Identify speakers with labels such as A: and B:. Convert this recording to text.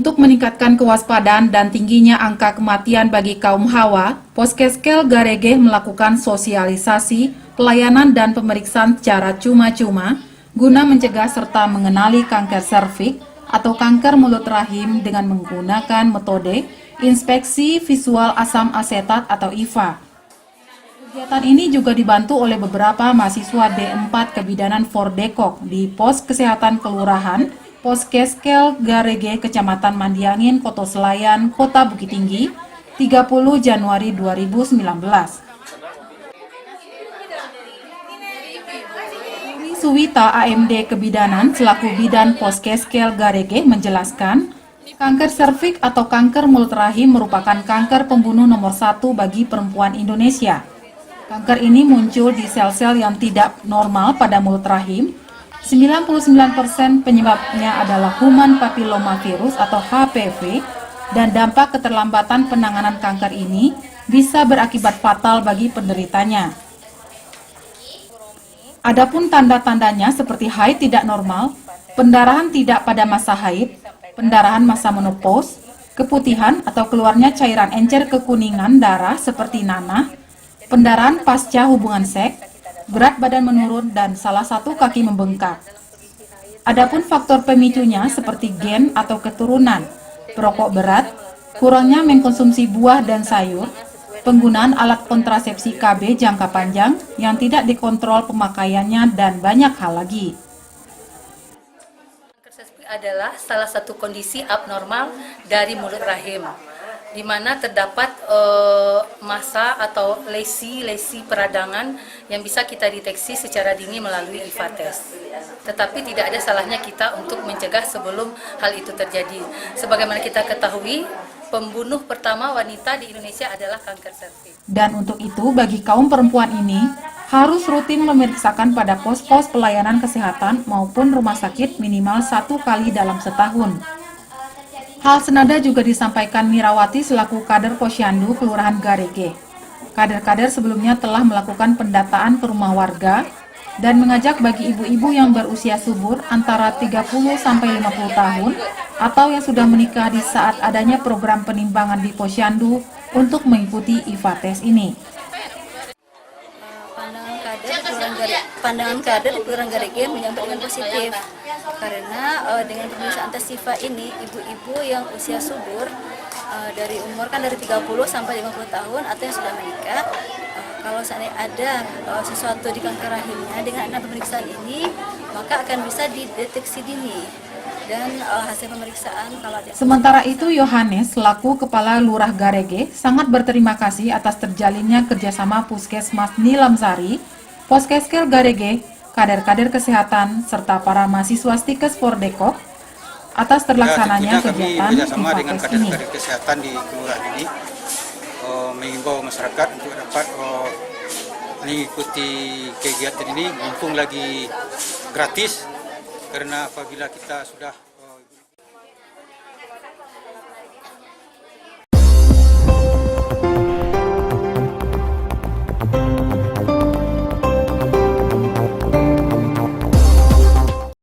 A: Untuk meningkatkan kewaspadaan dan tingginya angka kematian bagi kaum hawa, Poskeskel Garegeh melakukan sosialisasi, pelayanan dan pemeriksaan secara cuma-cuma guna mencegah serta mengenali kanker serviks atau kanker mulut rahim dengan menggunakan metode inspeksi visual asam asetat atau IVA. Kegiatan ini juga dibantu oleh beberapa mahasiswa D4 Kebidanan Fordekok di Pos Kesehatan Kelurahan Poskeskel Garegeh, Kecamatan Mandiangin, Koto Selayan, Kota Bukit Tinggi, 30 Januari 2019. Suwita AMD Kebidanan selaku Bidan Poskeskel Garegeh menjelaskan, kanker serviks atau kanker mulut rahim merupakan kanker pembunuh nomor 1 bagi perempuan Indonesia. Kanker ini muncul di sel-sel yang tidak normal pada mulut rahim. 99% penyebabnya adalah human papillomavirus atau HPV, dan dampak keterlambatan penanganan kanker ini bisa berakibat fatal bagi penderitanya. Adapun tanda-tandanya seperti haid tidak normal, pendarahan tidak pada masa haid, pendarahan masa menopause, keputihan atau keluarnya cairan encer kekuningan darah seperti nanah, pendarahan pasca hubungan seks, berat badan menurun, dan salah satu kaki membengkak. Adapun faktor pemicunya seperti gen atau keturunan, perokok berat, kurangnya mengkonsumsi buah dan sayur, penggunaan alat kontrasepsi KB jangka panjang yang tidak dikontrol pemakaiannya, dan banyak hal lagi.
B: Kanker serviks adalah salah satu kondisi abnormal dari mulut rahim, di mana terdapat massa atau lesi peradangan yang bisa kita deteksi secara dini melalui IVA test. Tetapi tidak ada salahnya kita untuk mencegah sebelum hal itu terjadi. Sebagaimana kita ketahui, pembunuh pertama wanita di Indonesia adalah kanker serviks.
A: Dan untuk itu, bagi kaum perempuan ini harus rutin memeriksakan pada pos-pos pelayanan kesehatan maupun rumah sakit minimal 1 kali dalam setahun. Hal senada juga disampaikan Mirawati selaku kader Posyandu Kelurahan Garegeh. Kader-kader sebelumnya telah melakukan pendataan ke rumah warga dan mengajak bagi ibu-ibu yang berusia subur antara 30 sampai 50 tahun atau yang sudah menikah di saat adanya program penimbangan di Posyandu untuk mengikuti IVA test ini.
C: Pandangan kader di Kelurahan Garegeh menyambut dengan positif, karena dengan pemeriksaan tes IVA ini, ibu-ibu yang usia subur dari umur kan dari 30 sampai 50 tahun atau yang sudah menikah, kalau seandainya ada sesuatu di kanker rahimnya, dengan pemeriksaan ini maka akan bisa dideteksi dini dan hasil pemeriksaan kalau ada.
A: Sementara itu, Yohanes selaku Kepala Lurah Garegeh sangat berterima kasih atas terjalinnya kerjasama Puskesmas Nilamsari, Poskeskel Garegeh, kader-kader kesehatan, serta para mahasiswa Stikes Fordekok atas terlaksananya kegiatan
D: bersama dengan
A: IVA test ini.
D: kader-kader kesehatan di kelurahan ini mengimbau masyarakat untuk dapat mengikuti kegiatan ini mumpung lagi gratis, karena apabila kita sudah